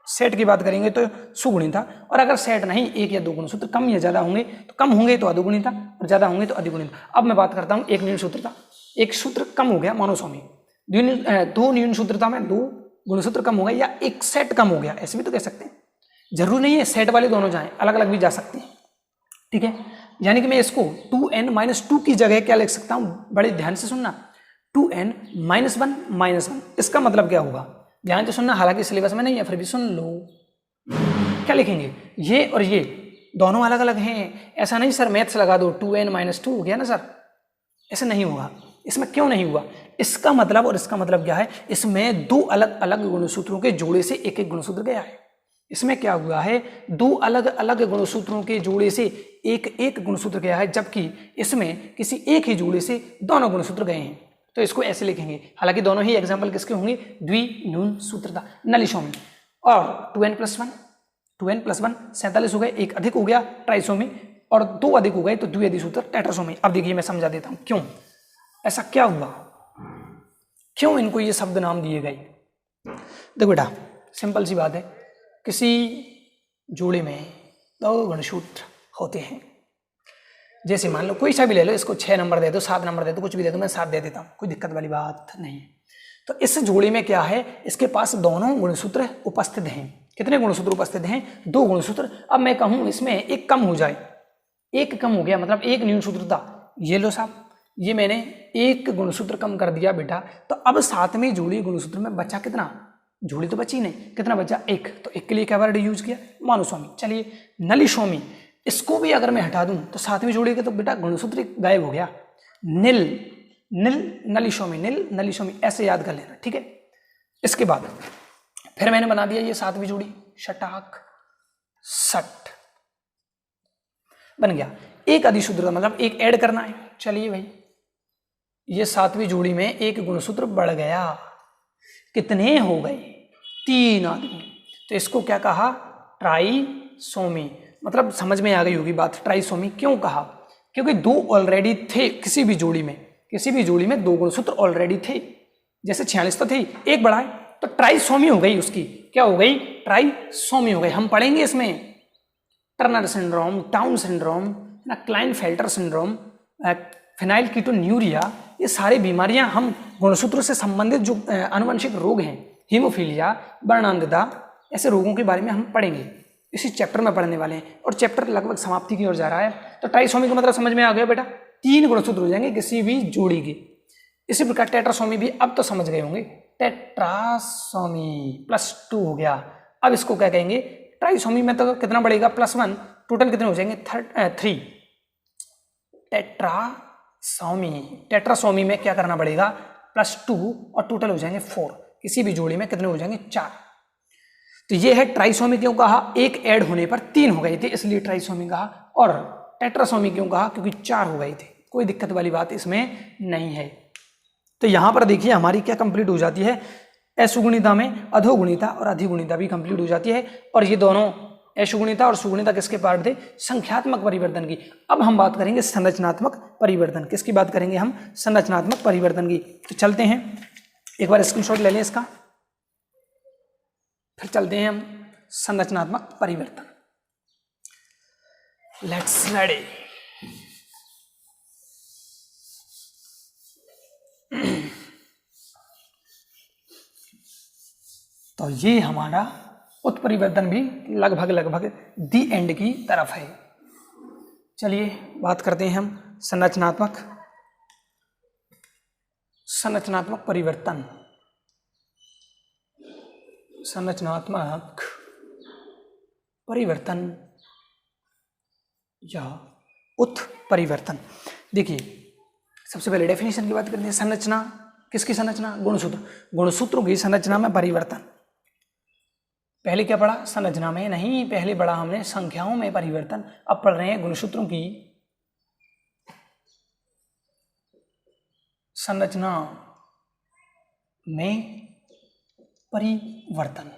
सेट की बात करेंगे तो सुगुणिता। और अगर सेट नहीं, 1 या 2 गुणसूत्र कम या ज्यादा होंगे, तो कम होंगे तो अधोगुणिता और ज्यादा होंगे तो अधिगुणिता। अब मैं बात करता हूं एक न्यून सूत्रता। एक सूत्र कम हो गया, मोनोसोमी। दो न्यून सूत्रता में दो गुणसूत्र कम हो गए या एक सेट कम हो गया, ऐसे भी तो कह सकते हैं। जरूरी नहीं है सेट वाले दोनों जाएं, अलग अलग भी जा सकते हैं, ठीक है। यानी कि मैं इसको 2n-2 की जगह क्या लिख सकता हूं, बड़े ध्यान से सुनना, 2n-1 इसका मतलब क्या होगा, ध्यान से सुनना, हालांकि सिलेबस में नहीं है फिर भी सुन लो। क्या लिखेंगे, ये और ये दोनों अलग अलग हैं, ऐसा नहीं सर मैथ्स लगा दो 2n-2 हो गया ना सर, ऐसा नहीं होगा। इसमें क्यों नहीं हुआ, इसका मतलब और इसका मतलब क्या है, इसमें दो अलग अलग गुणसूत्रों के जोड़े से एक एक गुणसूत्र गया है। इसमें क्या हुआ है, दो अलग अलग गुणसूत्रों के जोड़े से एक एक गुणसूत्र गया है, जबकि इसमें किसी एक ही जोड़े से दोनों गुणसूत्र गए हैं। तो इसको ऐसे लिखेंगे, हालांकि दोनों ही एग्जाम्पल किसके होंगे, द्विन्यून सूत्रता नलिशोमी। और 2n+1 47 हो गए, एक अधिक हो गया ट्राइसोमी, और दो अधिक हो गए तो द्विअधि सूत्र टेट्रासोमी। अब देखिए मैं समझा देता हूं क्यों ऐसा क्या हुआ, क्यों इनको ये शब्द नाम दिए गए। देखो बेटा सिंपल सी बात है, किसी जोड़े में दो गुणसूत्र होते हैं, जैसे मान लो कोई सा भी ले लो, इसको 6 नंबर दे दो, 7 नंबर दे दो, कुछ भी दे दो, मैं 7 दे देता हूँ, कोई दिक्कत वाली बात नहीं है। तो इस जोड़ी में क्या है, इसके पास दोनों गुणसूत्र उपस्थित हैं। कितने गुणसूत्र उपस्थित हैं, 2 गुणसूत्र। अब मैं कहूँ इसमें एक कम हो जाए, एक कम हो गया मतलब एक न्यून सूत्र था, ये लो साहब, ये मैंने एक गुणसूत्र कम कर दिया बेटा, तो अब 7वें जोड़ी गुणसूत्र में बचा कितना, जोड़ी तो बची नहीं, कितना बचा, एक। तो एक के लिए क्या वर्ड यूज किया, मानुसोमी। चलिए नलिशोमी, इसको भी अगर मैं हटा दूं तो 7वीं जोड़ी के तो बेटा गुणसूत्र गायब हो गया, नील नील नलिशोमी, नील नलिशोमी, ऐसे याद कर लेना, ठीक है। इसके बाद फिर मैंने बना दिया ये 7वीं जोड़ी, शटाक सट बन गया। एक अधिसूत्र मतलब एक ऐड करना है, चलिए भाई ये 7वीं जोड़ी में एक गुणसूत्र बढ़ गया, कितने हो गए, 3 आदमी। तो इसको क्या कहा, ट्राइसोमी। मतलब समझ में आ गई होगी बात, ट्राइसोमी क्यों कहा, क्योंकि 2 ऑलरेडी थे किसी भी जोड़ी में, किसी भी जोड़ी में 2 गुणसूत्र ऑलरेडी थे, जैसे 46 तो थे, एक बढ़ा है तो ट्राइसोमी हो गई, उसकी क्या हो गई, ट्राइसोमी हो गई। हम पढ़ेंगे इसमें टर्नर सिंड्रोम, टाउन सिंड्रोम, ना क्लाइनफेल्टर सिंड्रोम, फिनाइलकीटोन्यूरिया, ये सारी बीमारियां हम गुणसूत्रों से संबंधित जो आनुवंशिक रोग हैं, हीमोफीलिया, वर्णांधता, ऐसे रोगों के बारे में हम पढ़ेंगे, इसी चैप्टर में पढ़ने वाले हैं। और चैप्टर लगभग समाप्ति की ओर जा रहा है। तो ट्राइसोमी का मतलब समझ में आ गया बेटा, 3 गुणसूत्र हो जाएंगे किसी भी जोड़ी के। इसी प्रकार टेट्रासोमी भी अब तो समझ गए होंगे, टेट्रासोमी +2 हो गया। अब इसको क्या कहेंगे, ट्राइसोमी में तो कितना बढ़ेगा, +1, टोटल कितने हो जाएंगे, 3। टेट्रासोमी में क्या करना पड़ेगा, +2 और टोटल हो जाएंगे 4। किसी भी जोड़ी में कितने हो जाएंगे, 4। तो ये है ट्राइसोमी क्यों कहा, एक ऐड होने पर 3 हो गए थे इसलिए ट्राइसोमी कहा। और टेट्रासोमी क्यों कहा, क्योंकि 4 हो गए थे। कोई दिक्कत वाली बात इसमें नहीं है। तो यहां पर देखिए हमारी क्या कंप्लीट हो जाती है, असुगुणिता में अधोगुणिता और अधिगुणिता भी कंप्लीट हो जाती है। और ये दोनों असुगुणिता और सुगुणिता किसके पार्ट थे, संख्यात्मक परिवर्तन की। अब हम बात करेंगे संरचनात्मक परिवर्तन, किसकी बात करेंगे हम, संरचनात्मक परिवर्तन की। तो चलते हैं, एक बार स्क्रीनशॉट ले लें इसका, फिर चलते हैं हम संरचनात्मक परिवर्तन। Let's ready. तो ये हमारा उत्परिवर्तन भी लगभग दी एंड की तरफ है। चलिए बात करते हैं हम संरचनात्मक परिवर्तन, संरचनात्मक परिवर्तन या उत्परिवर्तन। देखिए सबसे पहले डेफिनेशन की बात करते हैं। संरचना, किसकी संरचना, गुणसूत्र, गुणसूत्रों की संरचना में परिवर्तन। पहले क्या पढ़ा, संरचना में नहीं, पहले पढ़ा हमने संख्याओं में परिवर्तन। अब पढ़ रहे हैं गुणसूत्रों की संरचना में परिवर्तन।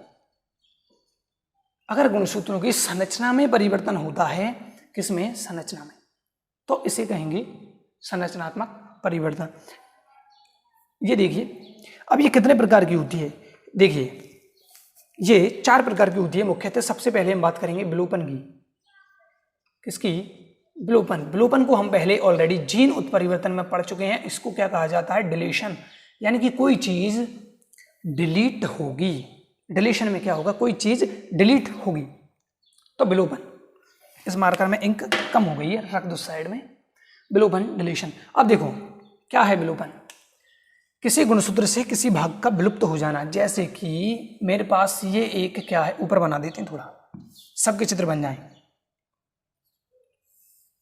अगर गुणसूत्रों की संरचना में परिवर्तन होता है, किसमें, संरचना में, तो इसे कहेंगे संरचनात्मक परिवर्तन। ये देखिए अब ये कितने प्रकार की होती है, देखिए ये 4 प्रकार की होती है मुख्यतः। सबसे पहले हम बात करेंगे विलोपन की। किसकी, विलोपन। विलोपन को हम पहले ऑलरेडी जीन उत्परिवर्तन में पढ़ चुके हैं। इसको क्या कहा जाता है, डिलीशन। यानी कि कोई चीज डिलीट होगी, डिलीशन में क्या होगा, कोई चीज डिलीट होगी तो विलोपन। इस मार्कर में इंक कम हो गई है, रख दो साइड में। विलोपन डिलीशन। अब देखो क्या है विलोपन, किसी गुणसूत्र से किसी भाग का विलुप्त हो जाना। जैसे कि मेरे पास ये एक क्या है, ऊपर बना देते हैं थोड़ा, सबके चित्र बन जाएं।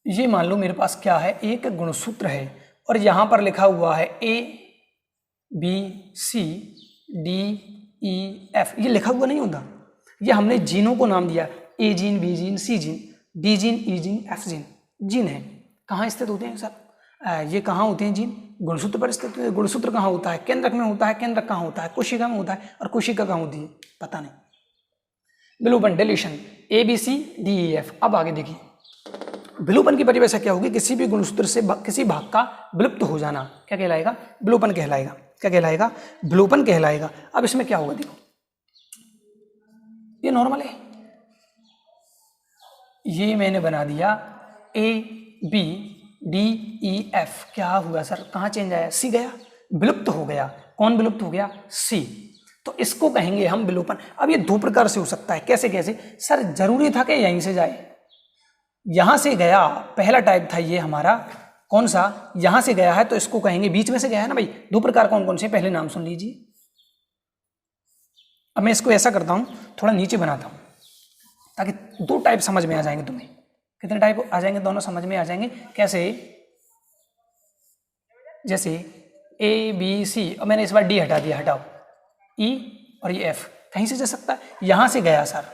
ये मान लो मेरे पास क्या है, एक गुणसूत्र है और यहां पर लिखा हुआ है ABCDEF। ये लिखा हुआ नहीं होता, ये हमने जीनों को नाम दिया, A gene, B gene, C gene, D gene, E gene, F gene. Gene है कहाँ स्थित होते हैं सर, ये कहाँ होते हैं जीन, गुणसूत्र पर स्थित होते हैं। गुणसूत्र कहाँ होता है, केंद्रक में होता है। केंद्रक कहाँ होता है, कोशिका में होता है। और कोशिका कहाँ होती है, पता नहीं। विलोपन डिलीशन ABCDEF। अब आगे देखिए विलोपन की परिभाषा क्या होगी, किसी भी गुणसूत्र से किसी भाग का विलुप्त हो जाना क्या कहलाएगा, विलोपन कहलाएगा। क्या कहलाएगा, विलोपन कहलाएगा। अब इसमें क्या होगा, देखो ये नॉर्मल है, ये मैंने बना दिया ABDEF। क्या हुआ सर, कहाँ चेंज आया, सी गया, विलुप्त हो गया। कौन विलुप्त हो गया, सी। तो इसको कहेंगे हम विलोपन। अब ये दो प्रकार से हो सकता है, कैसे कैसे सर, जरूरी था कि यहीं से जाए, यहां से गया, पहला टाइप था ये हमारा, कौन सा, यहां से गया है तो इसको कहेंगे बीच में से गया है ना भाई। दो प्रकार कौन कौन से, पहले नाम सुन लीजिए। अब मैं इसको ऐसा करता हूं, थोड़ा नीचे बनाता हूं ताकि दो टाइप समझ में आ जाएंगे तुम्हें। कितने टाइप आ जाएंगे, दोनों समझ में आ जाएंगे। कैसे, जैसे ABC और मैंने इस बार D हटा दिया, हटाओ E और ये F, कहीं से जा सकता है, यहां से गया सर।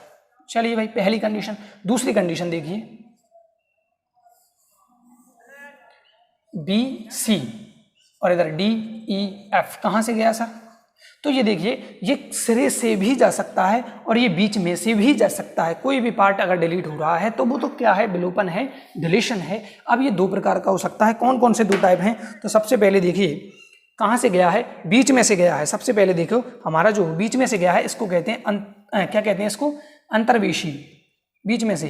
चलिए भाई, पहली कंडीशन। दूसरी कंडीशन देखिए, BC और इधर DEF, कहां से गया सर, तो ये देखिए ये सिरे से भी जा सकता है और ये बीच में से भी जा सकता है। कोई भी पार्ट अगर डिलीट हो रहा है तो वो तो क्या है, विलोपन है, डिलीशन है। अब ये दो प्रकार का हो सकता है। कौन कौन से दो टाइप हैं, तो सबसे पहले देखिए कहाँ से गया है, बीच में से गया है। सबसे पहले देखो हमारा जो बीच में से गया है इसको कहते हैं क्या कहते हैं इसको, अंतर्वेशी। बीच में से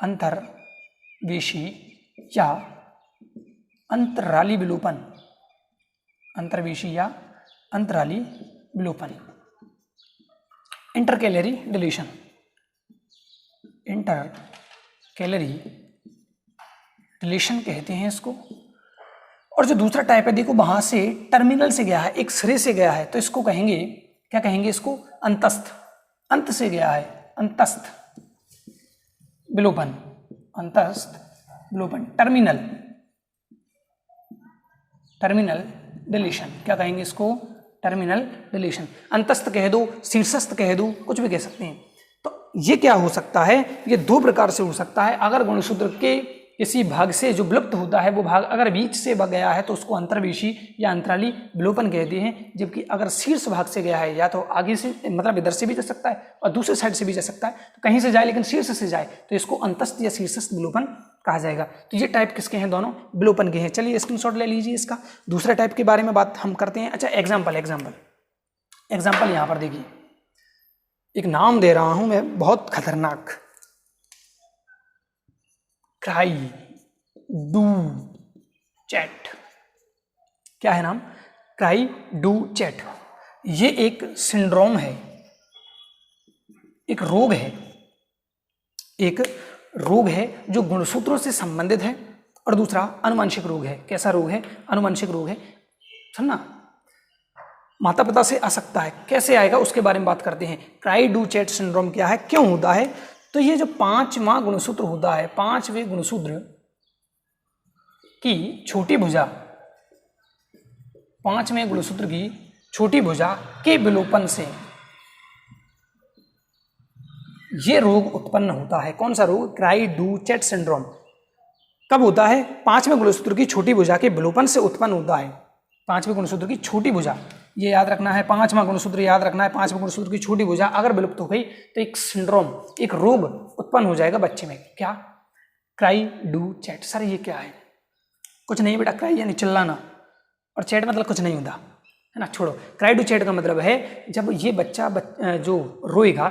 अंतर्वेशी या अंतराली विलोपन, अंतर्वेशी या अंतराली विलोपन। इंटरकैलरी डिलीशन, इंटरकैलरी डिलीशन कहते हैं इसको। और जो दूसरा टाइप है देखो, वहां से टर्मिनल से गया है, एक सिरे से गया है, तो इसको कहेंगे, क्या कहेंगे इसको, अंतस्थ। अंत से गया है, अंतस्थ विलोपन, अंतस्थ विलोपन। टर्मिनल, टर्मिनल डिलीशन, क्या कहेंगे इसको, टर्मिनल डिलीशन। अंतस्थ कह दो, शीर्षस्थ कह दो, कुछ भी कह सकते हैं। तो ये क्या हो सकता है, ये दो प्रकार से हो सकता है। अगर गुणसूत्र के किसी भाग से जो विलुप्त होता है वो भाग अगर बीच से गया है तो उसको अंतर्वेशी या अंतराली विलोपन कहते हैं। जबकि अगर शीर्ष भाग से गया है, या तो आगे से मतलब इधर से भी जा सकता है और दूसरे साइड से भी जा सकता है, तो कहीं से जाए लेकिन शीर्ष से जाए तो इसको अंतस्थ या शीर्षस्थ विलोपन कहा जाएगा। तो ये टाइप किसके हैं, दोनों विलोपन के हैं। चलिए स्क्रीनशॉट ले लीजिए इसका। दूसरा टाइप के बारे में बात हम करते हैं। अच्छा, एग्जाम्पल यहाँ पर देखिए, एक नाम दे रहा हूं मैं बहुत खतरनाक, क्राई डू चैट। क्या है नाम, क्राई डू चैट। ये एक सिंड्रोम है, एक रोग है, एक रोग है जो गुणसूत्रों से संबंधित है। और दूसरा अनुवांशिक रोग है। कैसा रोग है, अनुवांशिक रोग है, समझना, माता पिता से आ सकता है। कैसे आएगा उसके बारे में बात करते हैं। क्राई डू चैट सिंड्रोम क्या है, क्यों होता है, तो ये जो पांचवा गुणसूत्र होता है, पांचवें गुणसूत्र की छोटी भुजा, पांचवें गुणसूत्र की छोटी भुजा के विलोपन से ये रोग उत्पन्न होता है। कौन सा रोग, क्राई डू चैट सिंड्रोम। कब होता है, पांचवें गुणसूत्र की छोटी भुजा के विलोपन से उत्पन्न होता है। पांचवें गुणसूत्र की छोटी भुजा, ये याद रखना है, पांचवा गुणसूत्र याद रखना है। पांचवें गुणसूत्र की छोटी भुजा अगर विलुप्त हो गई तो एक सिंड्रोम, एक रोग उत्पन्न हो जाएगा बच्चे में। क्या, क्राई डू चैट। सर ये क्या है, कुछ नहीं बेटा, क्राई यानी चिल्लाना और चैट मतलब कुछ नहीं होता है ना, छोड़ो। क्राई डू चैट का मतलब है जब ये बच्चा जो रोएगा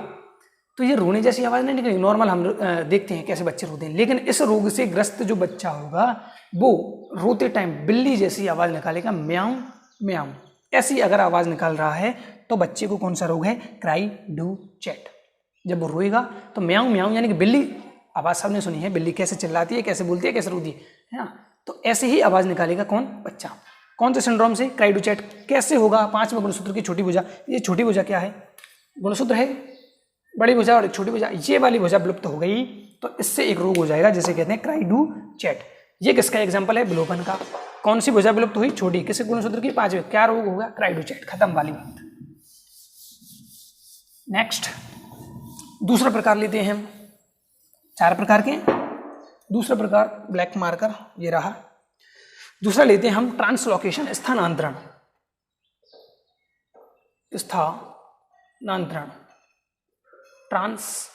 तो ये रोने जैसी आवाज़ नहीं निकलेगी। नॉर्मल हम देखते हैं कैसे बच्चे रोते हैं, लेकिन इस रोग से ग्रस्त जो बच्चा होगा वो रोते टाइम बिल्ली जैसी आवाज़ निकालेगा, म्याऊं म्याऊं, ऐसी अगर आवाज निकाल रहा है तो बच्चे को कौन सा रोग है, क्राई डू चैट। जब वो रोएगा तो म्याऊं म्याऊं यानी कि बिल्ली, आवाज सबने सुनी है, बिल्ली कैसे चिल्लाती है, कैसे बोलती है, कैसे रोती है ना, तो ऐसे ही आवाज निकालेगा कौन, बच्चा। कौन से सिंड्रोम से, क्राई डू चैट। कैसे होगा, 5वें गुणसूत्र की छोटी भुजा। ये छोटी भुजा क्या है, गुणसूत्र है, बड़ी भुजा और एक छोटी भुजा, ये वाली भुजा विलुप्त हो गई तो इससे एक रोग हो जाएगा जिसे कहते हैं क्राई डू चैट। ये किसका एग्जाम्पल है, विलोपन का। कौन सी भुजा विलुप्त हुई, छोटी, किसी गुणसूत्र की, 5वें, क्या रोग होगा, क्राई डू चैट, खत्म वाली बात। नेक्स्ट दूसरा प्रकार लेते हैं हम, 4 प्रकार के। दूसरा प्रकार ब्लैक मार्कर, ये रहा। दूसरा लेते हैं हम ट्रांसलोकेशन, स्थानांतरण। स्थानांतरण, ट्रांसलोकेशन।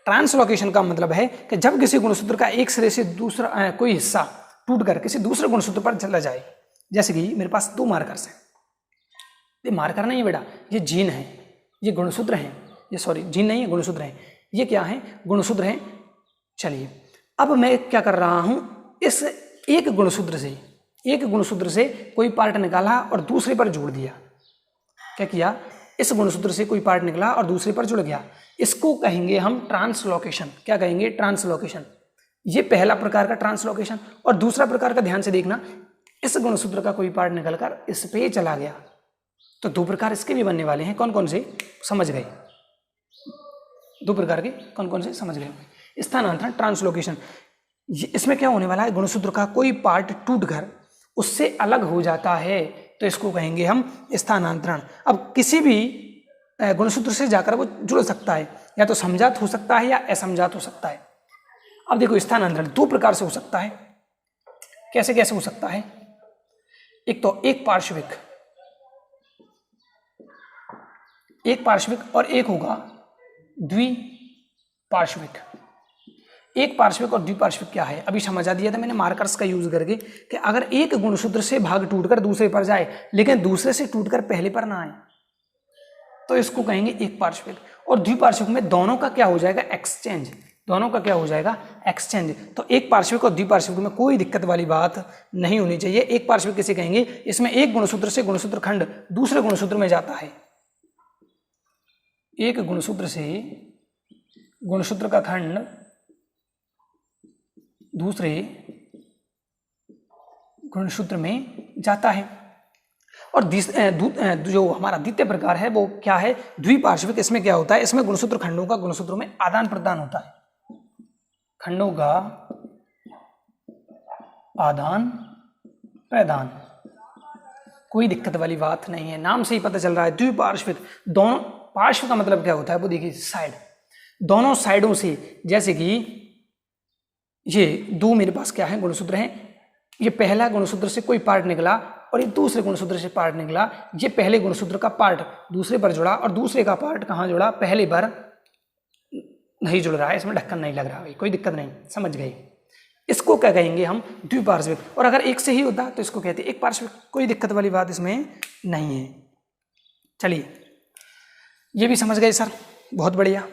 ट्रांसलोकेशन का मतलब है कि जब किसी गुणसूत्र का एक सिरे से दूसरा कोई हिस्सा टूटकर किसी दूसरे गुणसूत्र पर चला जाए। जैसे कि मेरे पास 2 मार्कर्स हैं, ये मार्कर नहीं है बेटा, ये जीन है, ये गुणसूत्र हैं, ये सॉरी जीन नहीं है, गुणसूत्र हैं। ये क्या है, गुणसूत्र हैं। चलिए अब मैं क्या कर रहा हूं, इस एक गुणसूत्र से कोई पार्ट निकाला और दूसरे पर जोड़ दिया। क्या किया, इस गुणसूत्र से कोई पार्ट निकला और दूसरे पर जुड़ गया, इसको कहेंगे हम ट्रांसलोकेशन। क्या कहेंगे, ट्रांसलोकेशन। ये पहला प्रकार का ट्रांसलोकेशन। और दूसरा प्रकार का ध्यान से देखना, इस गुणसूत्र का कोई पार्ट निकलकर इस पे चला गया, तो 2 प्रकार इसके भी बनने वाले हैं। कौन कौन से, समझ गए, 2 प्रकार के कौन कौन से समझ गए। स्थानांतरण, ट्रांसलोकेशन, इसमें क्या होने वाला है, गुणसूत्र का कोई पार्ट टूटकर उससे अलग हो जाता है तो इसको कहेंगे हम स्थानांतरण। अब किसी भी गुणसूत्र से जाकर वो जुड़ सकता है, या तो समझात हो सकता है या असमझात हो सकता है। अब देखो स्थानांतरण 2 प्रकार से हो सकता है। कैसे कैसे हो सकता है, एक तो एक पार्श्विक और एक होगा द्विपार्श्विक। एक पार्श्विक और द्विपार्श्विक क्या है, अभी समझा दिया था मैंने मार्कर्स का यूज करके, कि अगर एक गुणसूत्र से भाग टूटकर दूसरे पर जाए लेकिन दूसरे से टूटकर पहले पर ना आए तो इसको कहेंगे एक पार्श्विक। और द्विपार्श्विक में दोनों का क्या हो जाएगा, एक्सचेंज। दोनों का क्या हो जाएगा, एक्सचेंज। तो एक पार्श्विक और द्विपार्श्विक में कोई दिक्कत वाली बात नहीं होनी चाहिए। एक पार्श्विक किसे कहेंगे, इसमें एक गुणसूत्र से गुणसूत्र खंड दूसरे गुणसूत्र में जाता है। एक गुणसूत्र से गुणसूत्र का खंड दूसरे गुणसूत्र में जाता है। और जो हमारा द्वितीय प्रकार है वो क्या है, द्विपार्श्विक। इसमें क्या होता है, इसमें गुणसूत्र खंडों का गुणसूत्रों में आदान प्रदान होता है। खंडों का आदान प्रदान, कोई दिक्कत वाली बात नहीं है, नाम से ही पता चल रहा है। द्विपार्श्विक, दोनों पार्श्व का मतलब क्या होता है वो देखिए, साइड, दोनों साइडों से। जैसे कि ये 2 मेरे पास क्या है, गुणसूत्र हैं। ये पहला गुणसूत्र से कोई पार्ट निकला और ये दूसरे गुणसूत्र से पार्ट निकला। ये पहले गुणसूत्र का पार्ट दूसरे पर जुड़ा और दूसरे का पार्ट कहाँ जुड़ा, पहले पर नहीं जुड़ रहा है, इसमें ढक्कन नहीं लग रहा है, कोई दिक्कत नहीं, समझ गए। इसको क्या कहेंगे हम, द्विपार्श्विक। और अगर एक से ही होता तो इसको कहते हैं एक पार्श्विक, कोई दिक्कत वाली बात इसमें नहीं है। चलिए ये भी समझ गए सर, बहुत बढ़िया।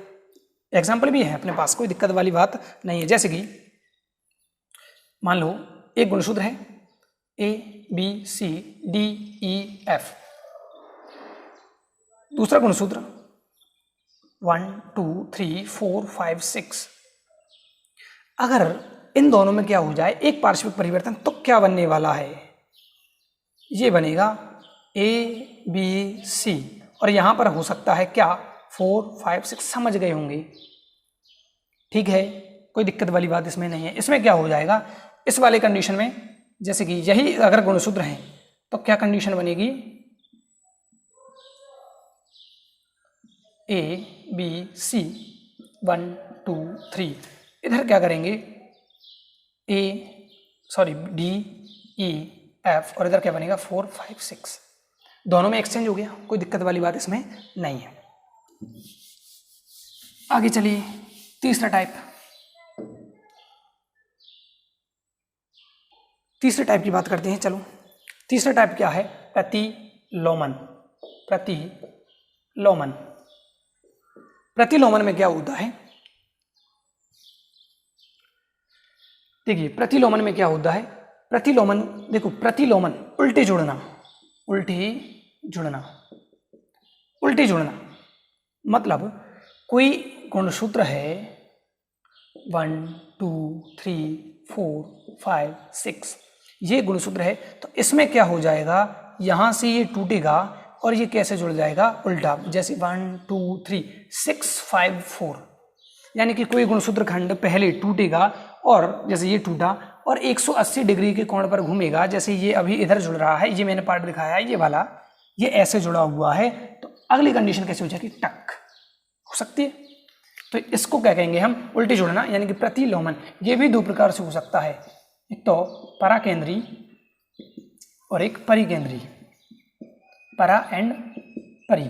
एग्जाम्पल भी है अपने पास, कोई दिक्कत वाली बात नहीं है। जैसे कि मान लो एक गुणसूत्र है ABCDEF, दूसरा गुणसूत्र 1 2 3 4 5 6। अगर इन दोनों में क्या हो जाए, एक पार्श्विक परिवर्तन, तो क्या बनने वाला है, ये बनेगा ABC। और यहां पर हो सकता है क्या, 4 5 6, समझ गए होंगे, ठीक है, कोई दिक्कत वाली बात इसमें नहीं है। इसमें क्या हो जाएगा, इस वाले कंडीशन में, जैसे कि यही अगर गुणसूत्र हैं तो क्या कंडीशन बनेगी, ABC 1 2 3। इधर क्या करेंगे, DEF, और इधर क्या बनेगा 4 5 6। दोनों में एक्सचेंज हो गया, कोई दिक्कत वाली बात इसमें नहीं है। आगे चलिए, तीसरा टाइप की बात करते हैं। चलो तीसरा टाइप क्या है, प्रतिलोमन। प्रतिलोमन में क्या होता है, देखिए प्रतिलोमन में क्या होता है, प्रतिलोमन देखो, प्रतिलोमन उल्टे जुड़ना, उल्टे जुड़ना, उल्टे जुड़ना मतलब कोई गुणसूत्र है 1 2 3 4 5 6, ये गुणसूत्र है, तो इसमें क्या हो जाएगा, यहां से ये टूटेगा और ये कैसे जुड़ जाएगा, उल्टा, जैसे 1 2 3 6 5 4, यानी कि कोई गुणसूत्र खंड पहले टूटेगा और जैसे ये टूटा और 180 डिग्री के कोण पर घूमेगा, जैसे ये अभी इधर जुड़ रहा है, ये मैंने पार्ट दिखाया है, ये वाला ये ऐसे जुड़ा हुआ है, तो अगली कंडीशन कैसे हो जाएगी, टक हो सकती है। तो इसको क्या कहेंगे हम, उल्टे जुड़ना, यानी कि प्रतिलोमन। ये भी दो प्रकार से हो सकता है, एक तो पराकेंद्री और एक परिकेंद्री, परा एंड परी।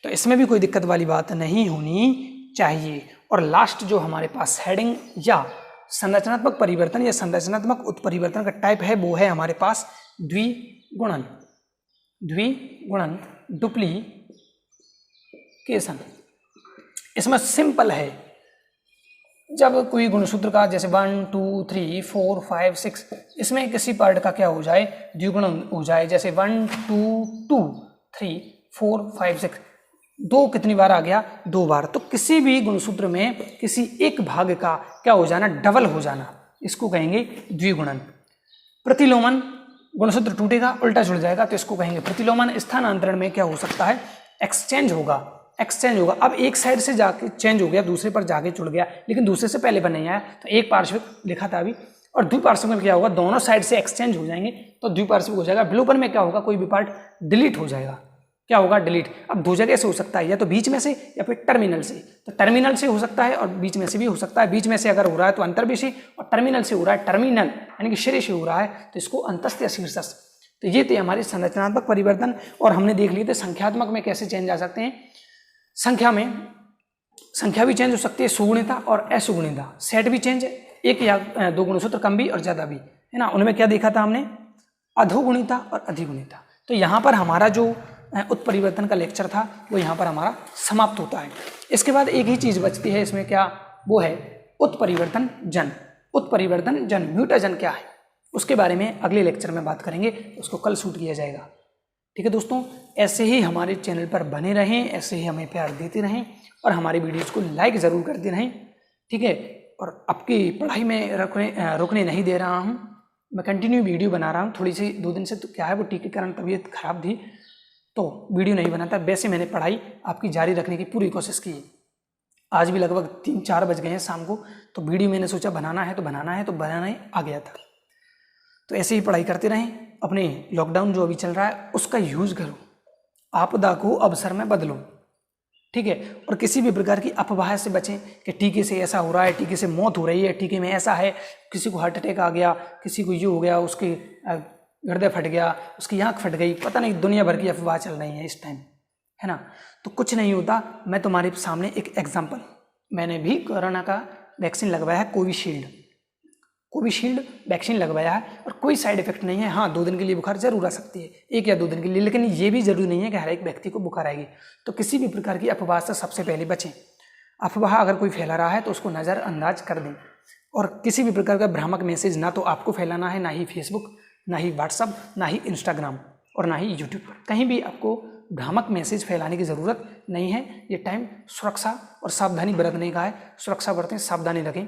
तो इसमें भी कोई दिक्कत वाली बात नहीं होनी चाहिए। और लास्ट जो हमारे पास हेडिंग या संरचनात्मक परिवर्तन या संरचनात्मक उत्परिवर्तन का टाइप है, वो है हमारे पास द्विगुणन, द्विगुणन, डुप्लीकेशन। इसमें सिंपल है, जब कोई गुणसूत्र का जैसे 1 2 3 4 5 6 इसमें किसी पार्ट का क्या हो जाए, द्विगुणन हो जाए, जैसे 1 2 2 3 4 5 6, दो कितनी बार आ गया, 2 बार। तो किसी भी गुणसूत्र में किसी एक भाग का क्या हो जाना, डबल हो जाना, इसको कहेंगे द्विगुणन। प्रतिलोमन, गुणसूत्र टूटेगा उल्टा जुड़ जाएगा, तो इसको कहेंगे प्रतिलोमन। स्थानांतरण में क्या हो सकता है, एक्सचेंज होगा, एक्सचेंज होगा। अब एक साइड से जाके चेंज हो गया, दूसरे पर जाके जुड़ गया, लेकिन दूसरे से पहले बन नहीं आया, तो एक पार्श्विक लिखा था अभी। और द्विपार्श्विक में क्या होगा, दोनों साइड से एक्सचेंज हो जाएंगे, तो द्विपार्श्विक हो जाएगा। विलोपन में क्या होगा, कोई भी पार्ट डिलीट हो जाएगा, क्या होगा, डिलीट। अब दो जगह से हो सकता है, या तो बीच में से या फिर टर्मिनल से। तो टर्मिनल से हो सकता है और बीच में से भी हो सकता है। बीच में से अगर हो रहा है तो अंतर्विषय, और टर्मिनल से हो रहा है, टर्मिनल यानी कि शिरे से हो रहा है, तो इसको अंतस्थ या शीर्षस्थ। तो ये थे हमारे संरचनात्मक परिवर्तन। और हमने देख लिए थे संख्यात्मक में कैसे चेंज आ सकते हैं। संख्या में संख्या भी चेंज हो सकती है, सुगुणिता और असुगुणिता। सेट भी चेंज, एक या दो गुणसूत्र कम भी और ज्यादा भी, है ना। उनमें क्या देखा था हमने, अधोगुणिता और अधिगुणिता। तो यहाँ पर हमारा जो उत्परिवर्तन का लेक्चर था वो यहाँ पर हमारा समाप्त होता है। इसके बाद एक ही चीज बचती है इसमें, क्या, वो है उत्परिवर्तन जन। उत्परिवर्तन जन, म्यूटाजन क्या है, उसके बारे में अगले लेक्चर में बात करेंगे, उसको कल शूट किया जाएगा। ठीक है दोस्तों, ऐसे ही हमारे चैनल पर बने रहें, ऐसे ही हमें प्यार देते रहें और हमारी वीडियोज़ को लाइक ज़रूर करते रहें। ठीक है, और आपकी पढ़ाई में रुकने नहीं दे रहा हूँ, मैं कंटिन्यू वीडियो बना रहा हूँ। थोड़ी सी 2 दिन से तो क्या है, वो टीके के कारण तबीयत खराब थी तो वीडियो नहीं बनाता। वैसे मैंने पढ़ाई आपकी जारी रखने की पूरी कोशिश की। आज भी लगभग 3-4 बज गए हैं शाम को, तो वीडियो मैंने सोचा बनाना है तो बनाने आ गया था। तो ऐसे ही पढ़ाई करते रहें। अपने लॉकडाउन जो अभी चल रहा है उसका यूज करो, आपदा को अवसर में बदलो। ठीक है, और किसी भी प्रकार की अफवाह से बचें कि टीके से ऐसा हो रहा है, टीके से मौत हो रही है, टीके में ऐसा है, किसी को हार्ट अटैक आ गया, किसी को ये हो गया, उसके हृदय फट गया, उसकी आँख फट गई, पता नहीं दुनिया भर की अफवाह चल रही है इस टाइम, है ना। तो कुछ नहीं होता। मैं तुम्हारे सामने एक एग्जाम्पल, मैंने भी कोरोना का वैक्सीन लगवाया है, कोविशील्ड वैक्सीन लगवाया है और कोई साइड इफेक्ट नहीं है। हाँ, 2 दिन के लिए बुखार जरूर आ सकती है, 1 या 2 दिन के लिए, लेकिन ये भी जरूरी नहीं है कि हर एक व्यक्ति को बुखार आएगी। तो किसी भी प्रकार की अफवाह से सबसे पहले बचें। अफवाह अगर कोई फैला रहा है तो उसको नज़रअंदाज कर दें। और किसी भी प्रकार का भ्रामक मैसेज ना तो आपको फैलाना है, ना ही फेसबुक, ना ही व्हाट्सअप, ना ही इंस्टाग्राम और ना ही यूट्यूब पर। कहीं भी आपको भ्रामक मैसेज फैलाने की ज़रूरत नहीं है। ये टाइम सुरक्षा और सावधानी बरतने का है। सुरक्षा बरतें, सावधानी रखें।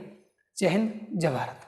जय हिंद, जय भारत।